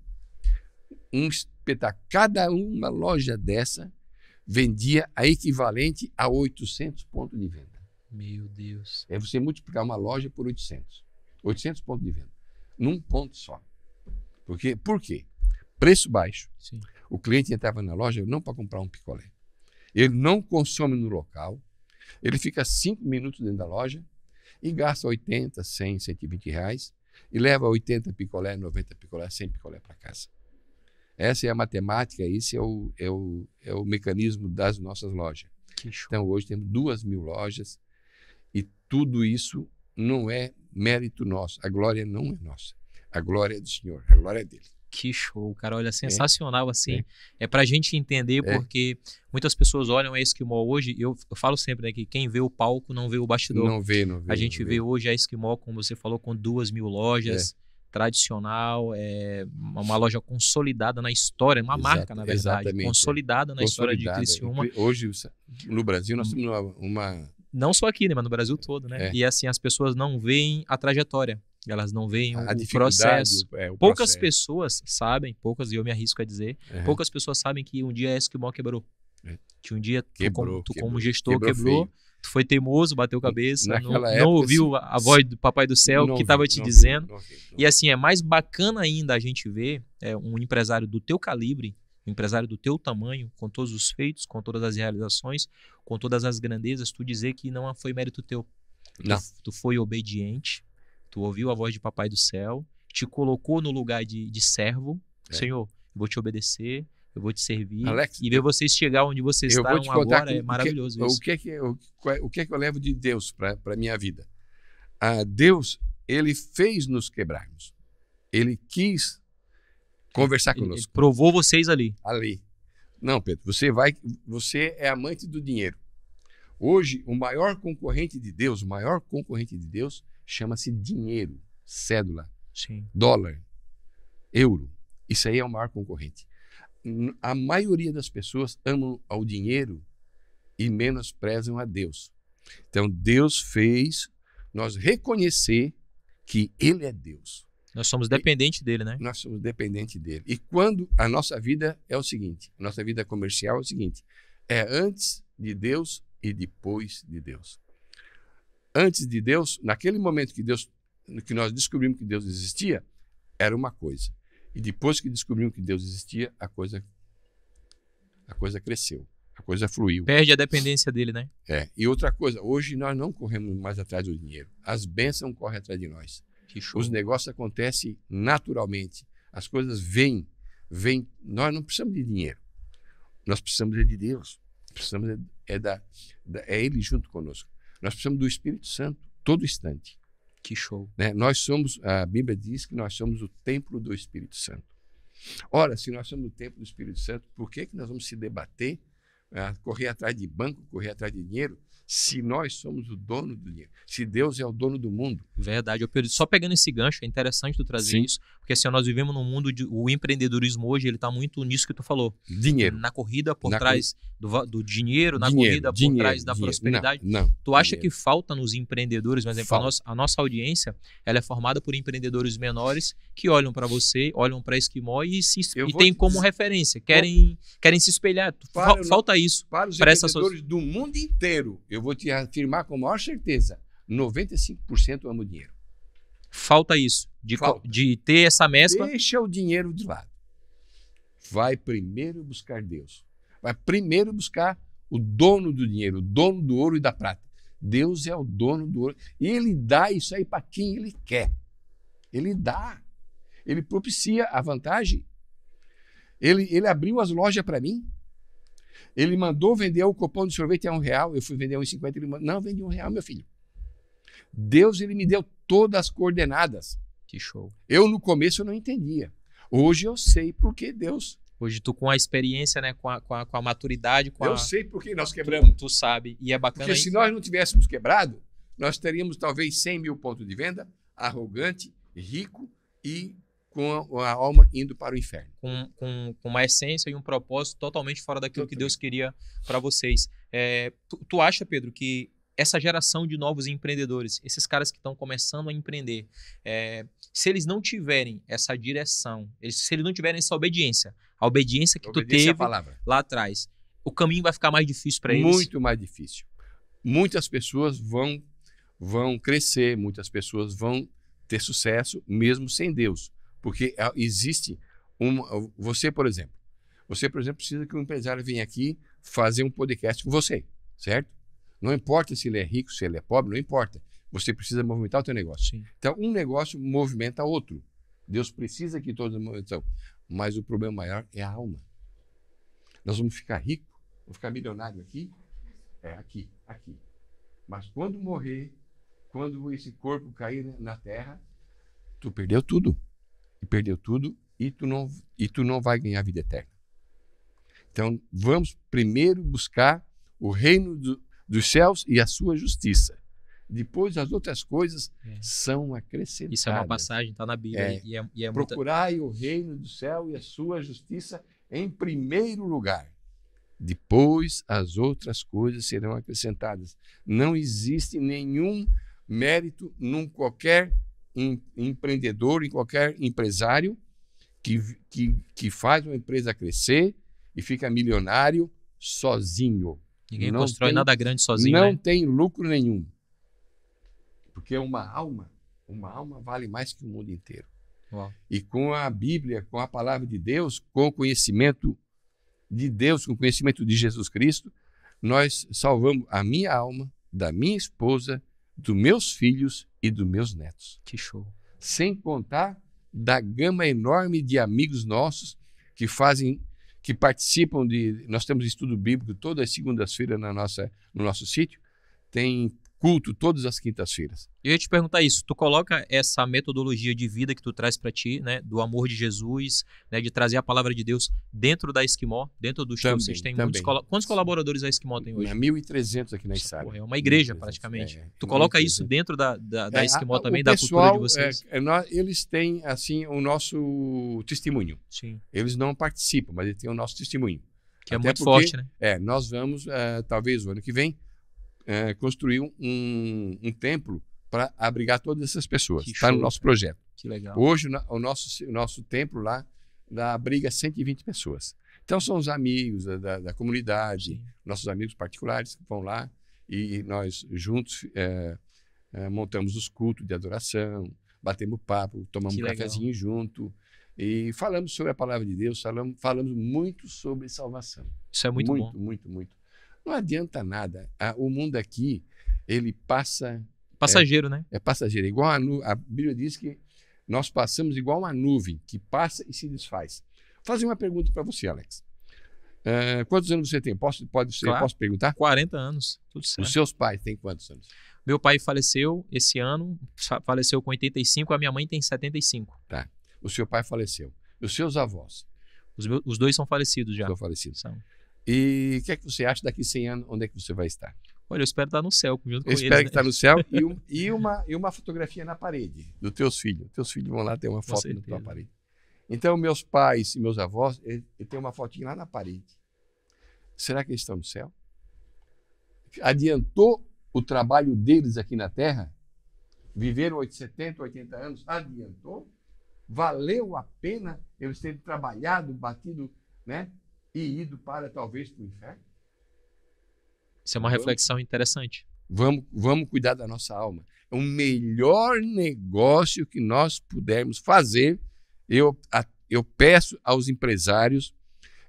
um espetáculo. Cada uma loja dessa vendia a equivalente a 800 pontos de venda. Meu Deus. É você multiplicar uma loja por 800. 800 pontos de venda. Num ponto só. Por quê? Preço baixo. Sim. O cliente entrava na loja não para comprar um picolé. Ele não consome no local. Ele fica 5 minutos dentro da loja e gasta 80, 100, 120 reais e leva 80 picolé, 90 picolé, 100 picolé para casa. Essa é a matemática, esse é o mecanismo das nossas lojas. Que show. Então, hoje temos 2.000 lojas e tudo isso não é mérito nosso. A glória não é nossa. A glória é do Senhor, a glória é dele. Que show, cara. Olha, sensacional, assim. É pra gente entender, porque muitas pessoas olham a Esquimó hoje, eu falo sempre, né, que quem vê o palco não vê o bastidor. Não vê. A gente vê hoje a Esquimó, como você falou, com 2.000 lojas, tradicional, uma loja consolidada na história, uma marca, na verdade, consolidada na história de Criciúma. Hoje, no Brasil, nós temos uma... Não só aqui, né, mas no Brasil todo, né? E assim, as pessoas não veem a trajetória. Elas não veem o processo. Poucas pessoas sabem, e eu me arrisco a dizer, poucas pessoas sabem que um dia a Esquimó quebrou. Que um dia tu como gestor quebrou, tu foi teimoso, bateu cabeça, não ouviu a voz do Papai do Céu que estava te dizendo. E assim, é mais bacana ainda a gente ver um empresário do teu calibre, um empresário do teu tamanho, com todos os feitos, com todas as realizações, com todas as grandezas, tu dizer que não foi mérito teu. Não. Tu foi obediente. Tu ouviu a voz de Papai do Céu, te colocou no lugar de servo. Senhor, eu vou te obedecer, eu vou te servir. Alex, e ver vocês chegar onde vocês estão agora é maravilhoso isso. O que é que eu levo de Deus para a minha vida? Deus, ele fez nos quebrarmos. Ele quis conversar conosco. Ele provou vocês ali. Não, Pedro, você é amante do dinheiro. Hoje, o maior concorrente de Deus chama-se dinheiro, cédula, dólar, euro. Isso aí é o maior concorrente. A maioria das pessoas amam ao dinheiro e menosprezam a Deus. Então, Deus fez nós reconhecer que Ele é Deus. Nós somos dependentes dele, né? Nós somos dependentes dele. E quando a nossa vida é o seguinte, a nossa vida comercial é o seguinte, é antes de Deus e depois de Deus. Antes de Deus, naquele momento que nós descobrimos que Deus existia, era uma coisa. E depois que descobrimos que Deus existia, a coisa cresceu, a coisa fluiu. Perde a dependência dele, né? E outra coisa, hoje nós não corremos mais atrás do dinheiro. As bênçãos correm atrás de nós. Os negócios acontecem naturalmente. As coisas vêm. Nós não precisamos de dinheiro. Nós precisamos de Deus. Precisamos é Ele junto conosco. Nós precisamos do Espírito Santo todo instante. Que show. A Bíblia diz que nós somos o templo do Espírito Santo. Ora, se nós somos o templo do Espírito Santo, por que nós vamos se debater, correr atrás de banco, correr atrás de dinheiro, Se nós somos o dono do dinheiro, se Deus é o dono do mundo. Verdade. Pedro, só pegando esse gancho, é interessante tu trazer isso, porque assim, nós vivemos num mundo o empreendedorismo hoje, ele tá muito nisso que tu falou. Dinheiro. Na corrida por trás do dinheiro, na corrida por trás da prosperidade. Não. Tu acha que falta nos empreendedores, por exemplo, a nossa audiência, ela é formada por empreendedores menores que olham para você, olham para Esquimó e tem como referência, querem se espelhar. Falta isso. Para os empreendedores do mundo inteiro, eu vou te afirmar com maior certeza, 95% ama o dinheiro. Falta isso, de ter essa mescla. Deixa o dinheiro de lado. Vai primeiro buscar Deus. Vai primeiro buscar o dono do dinheiro, o dono do ouro e da prata. Deus é o dono do ouro. E Ele dá isso aí para quem Ele quer. Ele dá. Ele propicia a vantagem. Ele abriu as lojas para mim. Ele mandou vender o copão de sorvete a R$1. Eu fui vender a R$1,50. Ele mandou, não, vende R$1, meu filho. Deus, Ele me deu todas as coordenadas. Que show. Eu, no começo, eu não entendia. Hoje eu sei porque Deus... Hoje tu com a experiência, né, com a maturidade... Eu sei porque nós quebramos. Tu sabe, e é bacana... Porque se nós não tivéssemos quebrado, nós teríamos talvez 100 mil pontos de venda, arrogante, rico e com a alma indo para o inferno. Com uma essência e um propósito totalmente fora daquilo que Deus queria para vocês. Tu acha, Pedro, que essa geração de novos empreendedores, esses caras que estão começando a empreender, se eles não tiverem essa direção, se eles não tiverem essa obediência, a obediência que tu teve lá atrás, o caminho vai ficar mais difícil para eles? Muito mais difícil. Muitas pessoas vão crescer, muitas pessoas vão ter sucesso mesmo sem Deus. Porque existe você, por exemplo, precisa que um empresário venha aqui fazer um podcast com você, certo? Não importa se ele é rico, se ele é pobre, não importa. Você precisa movimentar o teu negócio. Sim. Então, um negócio movimenta outro. Deus precisa que todos movimentem. Mas o problema maior é a alma. Nós vamos ficar ricos, vamos ficar milionário aqui, aqui. Mas quando morrer, quando esse corpo cair na terra, tu perdeu tudo. E tu não vai ganhar vida eterna. Então, vamos primeiro buscar o reino dos céus e a sua justiça. Depois, as outras coisas são acrescentadas. Isso é uma passagem, está na Bíblia. Procurai o reino do céu e a sua justiça em primeiro lugar. Depois, as outras coisas serão acrescentadas. Não existe nenhum mérito num qualquer empreendedor, em qualquer empresário que faz uma empresa crescer e fica milionário sozinho. Ninguém constrói nada grande sozinho, Não né? tem lucro nenhum. Porque uma alma vale mais que o mundo inteiro. Uau. E com a Bíblia, com a palavra de Deus, com o conhecimento de Deus, com o conhecimento de Jesus Cristo, nós salvamos a minha alma, da minha esposa, dos meus filhos e dos meus netos. Que show. Sem contar da gama enorme de amigos nossos que participam nós temos estudo bíblico todas as segundas-feiras no nosso sítio, tem culto todas as quintas-feiras. Eu ia te perguntar isso, tu coloca essa metodologia de vida que tu traz para ti, né, do amor de Jesus, né, de trazer a palavra de Deus dentro da Esquimó, dentro do show, vocês têm muitos quantos colaboradores a Esquimó tem hoje? 1.300 aqui na Içara. É uma igreja praticamente. Tu coloca isso dentro da Esquimó também, da cultura de vocês? Eles têm assim o nosso testemunho. Sim. Eles não participam, mas eles têm o nosso testemunho. Que é muito forte, né? Nós vamos, talvez o ano que vem, construir um templo para abrigar todas essas pessoas. Está no nosso projeto. Que legal. Hoje, o nosso templo lá abriga 120 pessoas. Então, são os amigos da comunidade, sim, nossos amigos particulares que vão lá e nós juntos montamos os cultos de adoração, batemos papo, tomamos um cafezinho junto e falamos sobre a palavra de Deus, falamos muito sobre salvação. Isso é muito bom. Muito. Não adianta nada. O mundo aqui, ele passa... Passageiro, né? É passageiro. Igual a Bíblia diz que nós passamos igual uma nuvem que passa e se desfaz. Vou fazer uma pergunta para você, Alex. Quantos anos você tem? Posso perguntar? 40 anos. Tudo certo. Os seus pais têm quantos anos? Meu pai faleceu esse ano, faleceu com 85, a minha mãe tem 75. Tá. O seu pai faleceu. E os seus avós? Os dois são falecidos já. São falecidos. São. E o que é que você acha daqui a 100 anos? Onde é que você vai estar? Olha, eu espero estar no céu junto com Eu eles. espero que Né? está no céu. E uma fotografia na parede dos teus filhos. Teus filhos vão lá ter uma foto na tua parede. Então, meus pais e meus avós, ele tem uma fotinha lá na parede. Será que eles estão no céu? Adiantou o trabalho deles aqui na Terra? Viveram 70, 80 anos? Adiantou? Valeu a pena eles terem trabalhado, batido, né? E ido para, talvez, para o inferno? Isso é uma reflexão interessante. Vamos cuidar da nossa alma. É o melhor negócio que nós pudermos fazer. Eu peço aos empresários,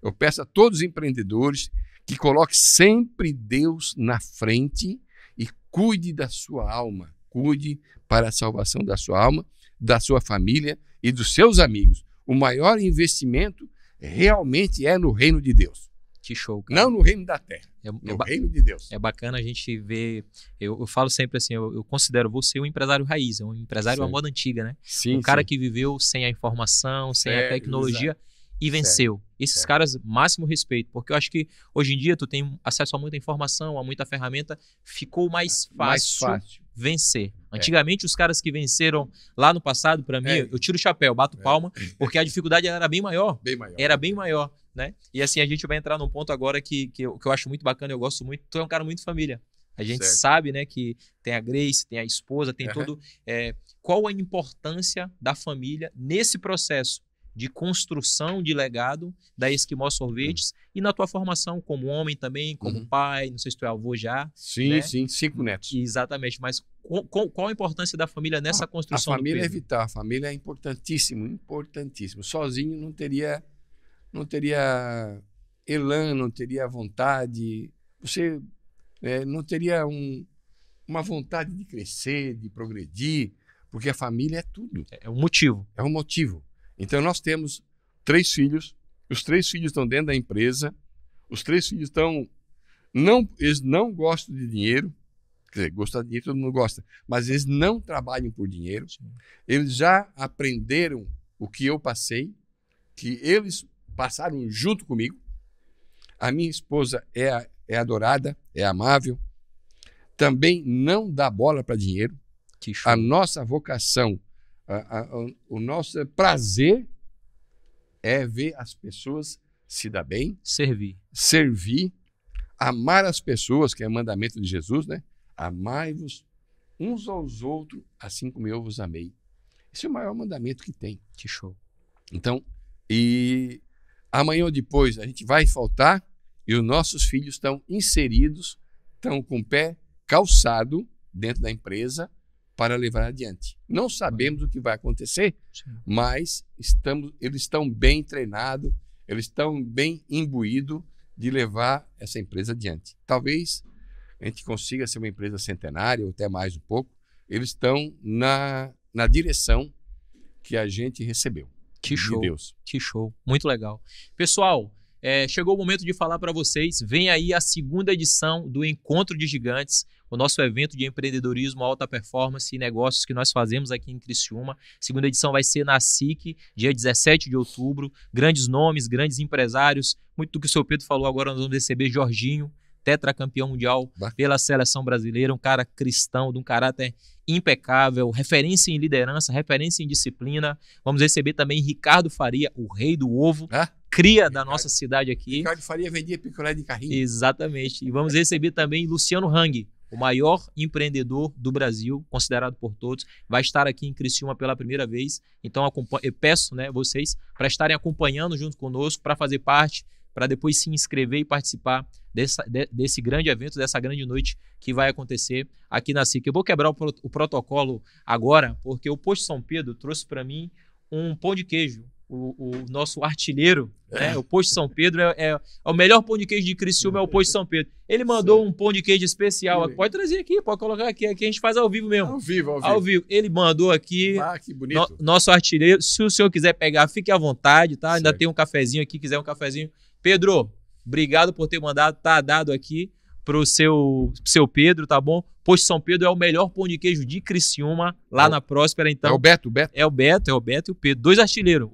eu peço a todos os empreendedores que coloquem sempre Deus na frente e cuide da sua alma. Cuide para a salvação da sua alma, da sua família e dos seus amigos. O maior investimento realmente é no reino de Deus. Que show, cara. Não no reino da terra, no reino de Deus. É bacana a gente ver, eu falo sempre assim, eu considero você um empresário raiz, um empresário à moda antiga, né? Sim, um cara que viveu sem a informação, sem a tecnologia, exato. E venceu. Esses caras, máximo respeito, porque eu acho que hoje em dia tu tem acesso a muita informação, a muita ferramenta, ficou mais fácil vencer. Antigamente, os caras que venceram lá no passado, para mim, eu tiro o chapéu, bato palma, porque a dificuldade era bem maior. Era bem maior, né? E assim, a gente vai entrar num ponto agora que eu acho muito bacana, eu gosto muito. Tu é um cara muito família. A gente sabe, né, que tem a Grace, tem a esposa, tem todo... qual a importância da família nesse processo de construção de legado da Esquimó Sorvetes e na tua formação como homem também, como pai, não sei se tu é avô já. Sim, né? Sim, 5 netos. Exatamente, mas qual a importância da família nessa construção? A família é vital, a família é importantíssimo, importantíssimo. Sozinho não teria elan, não teria vontade, você não teria uma vontade de crescer, de progredir, porque a família é tudo. É um motivo. É um motivo. Então, nós temos 3 filhos, os 3 filhos estão dentro da empresa, os 3 filhos eles não gostam de dinheiro, quer dizer, gostar de dinheiro todo mundo gosta, mas eles não trabalham por dinheiro. Sim. Eles já aprenderam o que eu passei, que eles passaram junto comigo. A minha esposa é adorada, é amável, também não dá bola para dinheiro. A nossa vocação, o nosso prazer é ver as pessoas se dar bem, servir, amar as pessoas, que é o mandamento de Jesus, né? Amai-vos uns aos outros, assim como eu vos amei. Esse é o maior mandamento que tem. Que show. Então, e amanhã ou depois a gente vai faltar e os nossos filhos estão inseridos, estão com o pé calçado dentro da empresa, para levar adiante. Não sabemos o que vai acontecer, mas eles estão bem treinados, eles estão bem imbuídos de levar essa empresa adiante. Talvez a gente consiga ser uma empresa centenária, ou até mais um pouco. Eles estão na direção que a gente recebeu. Que show, de Deus. Que show. Muito legal. Pessoal, chegou o momento de falar para vocês. Vem aí a 2ª edição do Encontro de Gigantes, o nosso evento de empreendedorismo, alta performance e negócios que nós fazemos aqui em Criciúma. 2ª edição vai ser na SIC, dia 17 de outubro. Grandes nomes, grandes empresários. Muito do que o seu Pedro falou agora, nós vamos receber Jorginho, tetracampeão mundial pela seleção brasileira, um cara cristão, de um caráter impecável, referência em liderança, referência em disciplina. Vamos receber também Ricardo Faria, o rei do ovo, cria da nossa cidade aqui. Ricardo Faria vendia picolé de carrinho. Exatamente. E vamos receber também Luciano Hang, o maior empreendedor do Brasil, considerado por todos, vai estar aqui em Criciúma pela primeira vez. Então eu peço, né, vocês para estarem acompanhando junto conosco, para fazer parte, para depois se inscrever e participar desse grande evento, dessa grande noite que vai acontecer aqui na SIC. Eu vou quebrar o protocolo agora, porque o Posto São Pedro trouxe para mim um pão de queijo. O nosso artilheiro, né? O Posto São Pedro é o melhor pão de queijo de Criciúma, é o Posto São Pedro. Ele mandou um pão de queijo especial. Pode trazer aqui, pode colocar aqui. Aqui a gente faz ao vivo mesmo. Ao vivo. Ele mandou aqui. Que bonito. Nosso artilheiro. Se o senhor quiser pegar, fique à vontade, tá? Ainda tem um cafezinho aqui, quiser um cafezinho. Pedro, obrigado por ter mandado. Tá dado aqui. pro seu Pedro, tá bom? Posto São Pedro é o melhor pão de queijo de Criciúma, lá na Próspera, então. É o Beto. É o Beto e o Pedro. 2 artilheiros.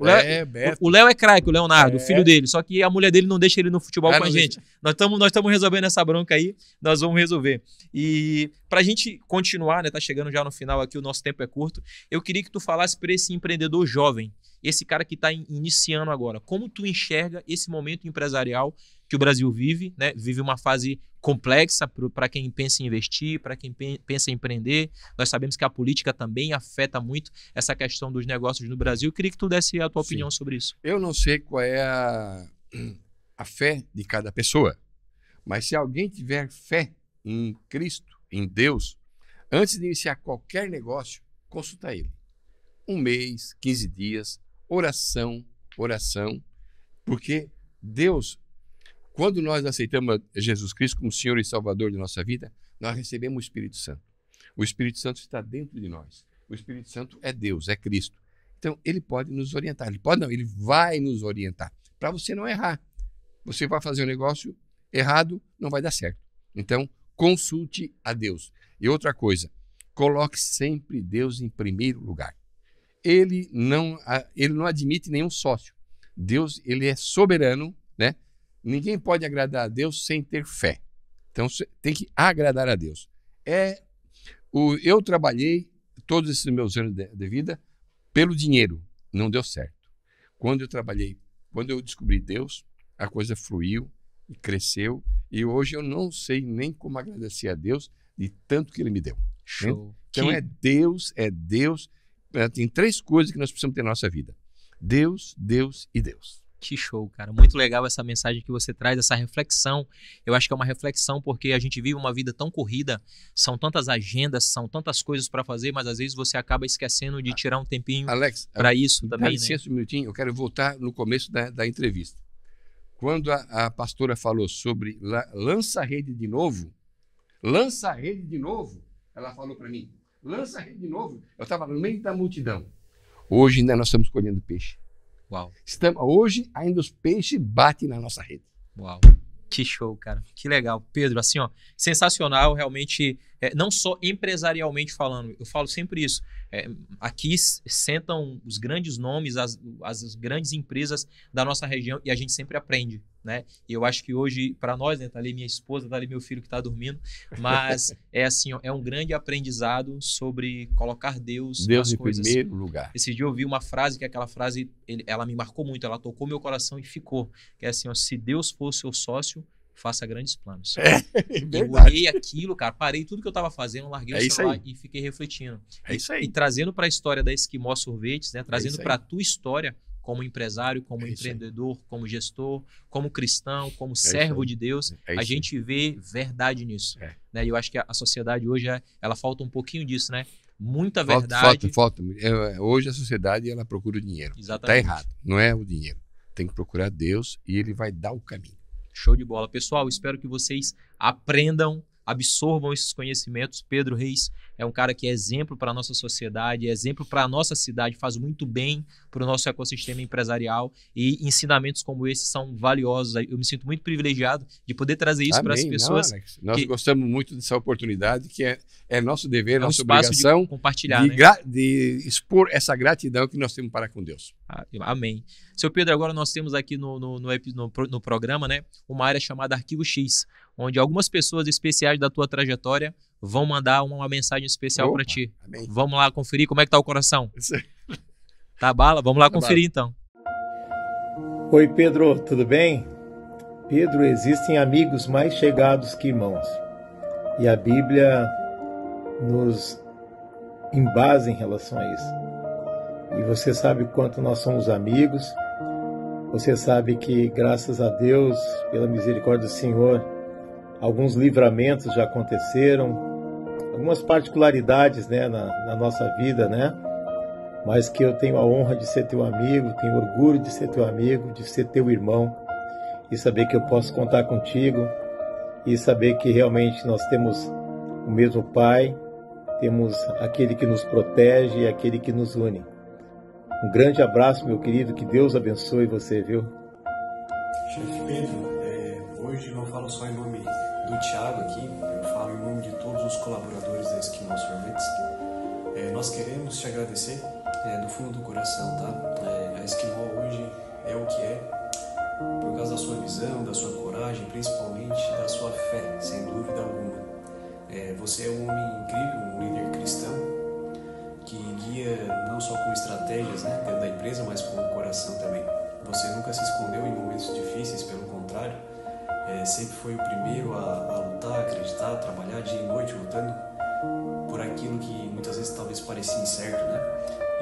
Beto. O Léo é craque, o Leonardo, o filho dele. Só que a mulher dele não deixa ele no futebol com a gente. Nós estamos resolvendo essa bronca aí, nós vamos resolver. E pra gente continuar, né, tá chegando já no final aqui, o nosso tempo é curto, eu queria que tu falasse para esse empreendedor jovem, esse cara que está iniciando agora, como tu enxerga esse momento empresarial que o Brasil vive, né? Vive uma fase complexa para quem pensa em investir, para quem pensa em empreender. Nós sabemos que a política também afeta muito essa questão dos negócios no Brasil. Eu queria que tu desse a tua opinião sobre isso. Eu não sei qual é a fé de cada pessoa, mas se alguém tiver fé em Cristo, em Deus, antes de iniciar qualquer negócio, consulta ele. 1 mês, 15 dias, oração, porque Deus, quando nós aceitamos Jesus Cristo como Senhor e Salvador de nossa vida, nós recebemos o Espírito Santo. O Espírito Santo está dentro de nós. O Espírito Santo é Deus, é Cristo. Então, ele pode nos orientar. Ele vai nos orientar. Para você não errar. Você vai fazer um negócio errado, não vai dar certo. Então, consulte a Deus. E outra coisa, coloque sempre Deus em primeiro lugar. Ele não admite nenhum sócio. Deus, ele é soberano, né? Ninguém pode agradar a Deus sem ter fé. Então, tem que agradar a Deus. Eu trabalhei todos esses meus anos de vida pelo dinheiro. Não deu certo. Quando eu descobri Deus, a coisa fluiu e cresceu. E hoje eu não sei nem como agradecer a Deus de tanto que Ele me deu. Show. Então, é Deus. Tem 3 coisas que nós precisamos ter na nossa vida. Deus, Deus e Deus. Que show, cara. Muito legal essa mensagem que você traz, essa reflexão. Eu acho que é uma reflexão porque a gente vive uma vida tão corrida, são tantas agendas, são tantas coisas para fazer, mas às vezes você acaba esquecendo de tirar um tempinho para isso também. Dá licença um minutinho, eu quero voltar no começo da entrevista. Quando a pastora falou sobre lança a rede de novo, ela falou para mim, lança a rede de novo. Eu estava no meio da multidão. Hoje ainda nós estamos colhendo peixe. Uau. Hoje ainda os peixes batem na nossa rede. Uau. Que show, cara. Que legal. Pedro, assim, ó, sensacional, realmente, não só empresarialmente falando, eu falo sempre isso, aqui sentam os grandes nomes, as grandes empresas da nossa região e a gente sempre aprende, né? E eu acho que hoje, para nós, né, tá ali minha esposa, tá ali meu filho que tá dormindo, mas é assim, ó, é um grande aprendizado sobre colocar Deus nas em coisas. Primeiro lugar. Esse dia eu vi uma frase, que aquela frase, ela me marcou muito, ela tocou meu coração e ficou, que é assim, ó, se Deus for seu sócio, faça grandes planos. Eu olhei aquilo, cara, parei tudo que eu tava fazendo, larguei o celular e fiquei refletindo. Isso aí. E trazendo para a história da Esquimó Sorvetes, né? Trazendo para a tua história como empresário, como empreendedor, como gestor, como cristão, como servo de Deus, a gente vê verdade nisso. Né? E eu acho que a sociedade hoje, ela falta um pouquinho disso, né? Muita verdade. Falta. Hoje a sociedade, ela procura o dinheiro. Exatamente. Está errado. Não é o dinheiro. Tem que procurar Deus e Ele vai dar o caminho. Show de bola. Pessoal, espero que vocês aprendam, absorvam esses conhecimentos. Pedro Reis é um cara que é exemplo para a nossa sociedade, é exemplo para a nossa cidade, faz muito bem para o nosso ecossistema empresarial e ensinamentos como esses são valiosos. Eu me sinto muito privilegiado de poder trazer isso para as pessoas. Não, Alex, nós gostamos muito dessa oportunidade, que é nosso dever, nossa espaço obrigação de compartilhar, de expor essa gratidão que nós temos para com Deus. Amém. Seu Pedro, agora nós temos aqui no programa, né, uma área chamada Arquivo X, onde algumas pessoas especiais da tua trajetória vão mandar uma mensagem especial para ti. Amém. Vamos lá conferir como é que tá o coração. Tá bala? Vamos lá conferir então. Oi, Pedro, tudo bem? Pedro, existem amigos mais chegados que irmãos. E a Bíblia nos embasa em relação a isso. E você sabe quanto nós somos amigos. Você sabe que, graças a Deus, pela misericórdia do Senhor, alguns livramentos já aconteceram, algumas particularidades, né, na nossa vida, né? Mas que eu tenho a honra de ser teu amigo, tenho orgulho de ser teu amigo, de ser teu irmão, e saber que eu posso contar contigo, e saber que realmente nós temos o mesmo Pai, temos aquele que nos protege e aquele que nos une. Um grande abraço, meu querido, que Deus abençoe você, viu? Chefe Pedro, Hoje não falo só em nome do Thiago aqui, eu falo em nome de todos os colaboradores da Esquimó Sorvetes. Nós queremos te agradecer do fundo do coração, tá? A Esquimó hoje é o que é, por causa da sua visão, da sua coragem, principalmente da sua fé, sem dúvida alguma. Você é um homem incrível, um líder cristão, que guia não só com estratégias, né, dentro da empresa, mas com o coração também. Você nunca se escondeu em momentos difíceis, pelo contrário, sempre foi o primeiro a lutar, acreditar, trabalhar dia e noite, lutando por aquilo que muitas vezes talvez parecia incerto, né?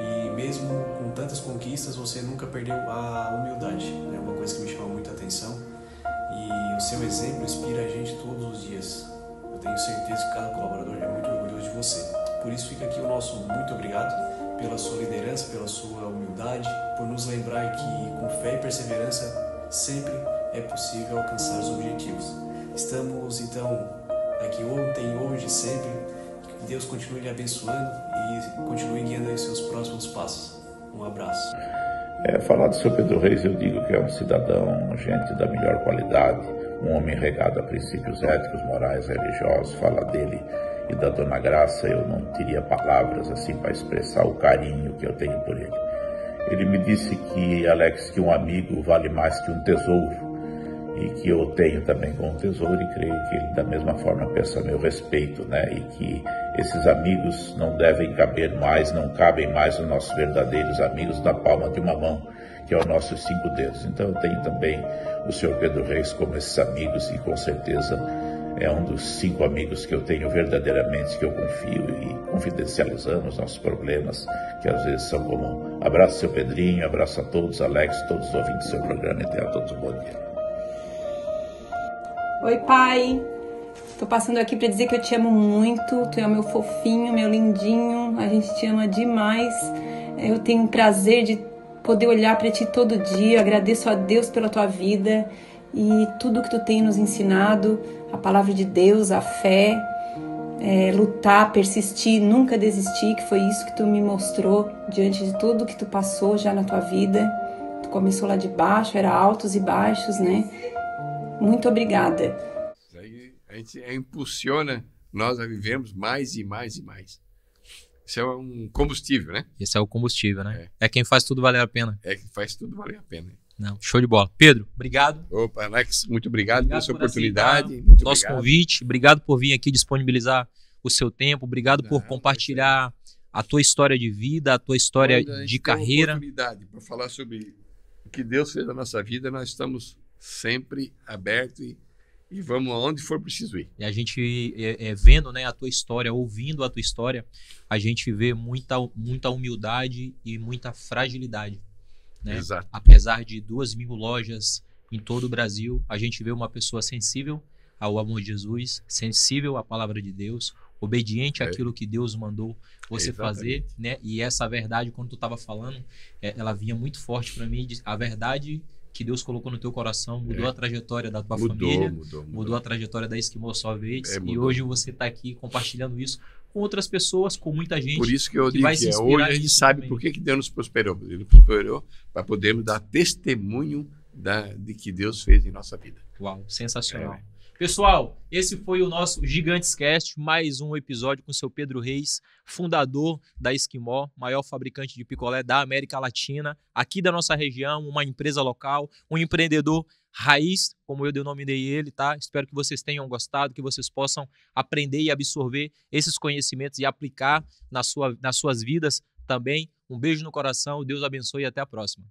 E mesmo com tantas conquistas, você nunca perdeu a humildade. É uma coisa que me chama muita atenção. E o seu exemplo inspira a gente todos os dias. Eu tenho certeza que cada colaborador é muito orgulhoso de você. Por isso fica aqui o nosso muito obrigado pela sua liderança, pela sua humildade, por nos lembrar que com fé e perseverança sempre é possível alcançar os objetivos. Estamos então aqui ontem, hoje, sempre. Que Deus continue lhe abençoando e continue guiando em seus próximos passos. Um abraço. Falar do seu Pedro Reis, eu digo que é um cidadão, gente da melhor qualidade, um homem regado a princípios éticos, morais, religiosos. Falar dele e da Dona Graça, eu não teria palavras assim para expressar o carinho que eu tenho por ele. Ele me disse que, Alex, que um amigo vale mais que um tesouro, e que eu tenho também como tesouro, e creio que ele da mesma forma pensa a meu respeito, né? E que esses amigos não devem caber mais, não cabem mais os nossos verdadeiros amigos da palma de uma mão, que é os nossos 5 dedos. Então eu tenho também o senhor Pedro Reis como esses amigos, e com certeza é um dos 5 amigos que eu tenho verdadeiramente, que eu confio, e confidencializando os nossos problemas, que às vezes são comuns. Abraço, seu Pedrinho, abraço a todos, Alex, todos os ouvintes do seu programa, e tenha a todos um bom dia. Oi, pai. Tô passando aqui pra dizer que eu te amo muito. Tu é o meu fofinho, meu lindinho. A gente te ama demais. Eu tenho o prazer de poder olhar pra ti todo dia. Agradeço a Deus pela tua vida e tudo que tu tem nos ensinado. A palavra de Deus, a fé, lutar, persistir, nunca desistir, que foi isso que tu me mostrou diante de tudo que tu passou já na tua vida. Tu começou lá de baixo, era altos e baixos, né? Muito obrigada. Isso aí a gente impulsiona nós a vivermos mais e mais e mais. Isso é um combustível, né? Esse é o combustível, né? É quem faz tudo valer a pena. É que faz tudo valer a pena. Não, show de bola. Pedro, obrigado. Opa, Alex, muito obrigado pela sua oportunidade. Nosso convite. Obrigado por vir aqui disponibilizar o seu tempo. Obrigado por compartilhar a tua história de vida, a tua história de carreira. Oportunidade para falar sobre o que Deus fez na nossa vida, nós estamos sempre abertos e vamos aonde for preciso ir. E a gente vendo, né, a tua história, ouvindo a tua história, a gente vê muita humildade e muita fragilidade, né? Exato. Apesar de 2.000 lojas em todo o Brasil, a gente vê uma pessoa sensível ao amor de Jesus, sensível à palavra de Deus, obediente àquilo que Deus mandou você fazer, né? E essa verdade, quando tu estava falando, ela vinha muito forte para mim, a verdade que Deus colocou no teu coração mudou a trajetória da tua família, mudou a trajetória da Esquimó Sorvetes, e hoje você está aqui compartilhando isso com outras pessoas, com muita gente. Por isso que eu digo vai se que hoje a gente sabe também. por que Deus nos prosperou. Ele nos prosperou para podermos dar testemunho de que Deus fez em nossa vida. Uau, sensacional. Pessoal, esse foi o nosso Gigantes Cast, mais um episódio com o seu Pedro Reis, fundador da Esquimó, maior fabricante de picolé da América Latina, aqui da nossa região, uma empresa local, um empreendedor raiz, como eu denominei ele, tá? Espero que vocês tenham gostado, que vocês possam aprender e absorver esses conhecimentos e aplicar nas suas vidas também. Um beijo no coração, Deus abençoe e até a próxima.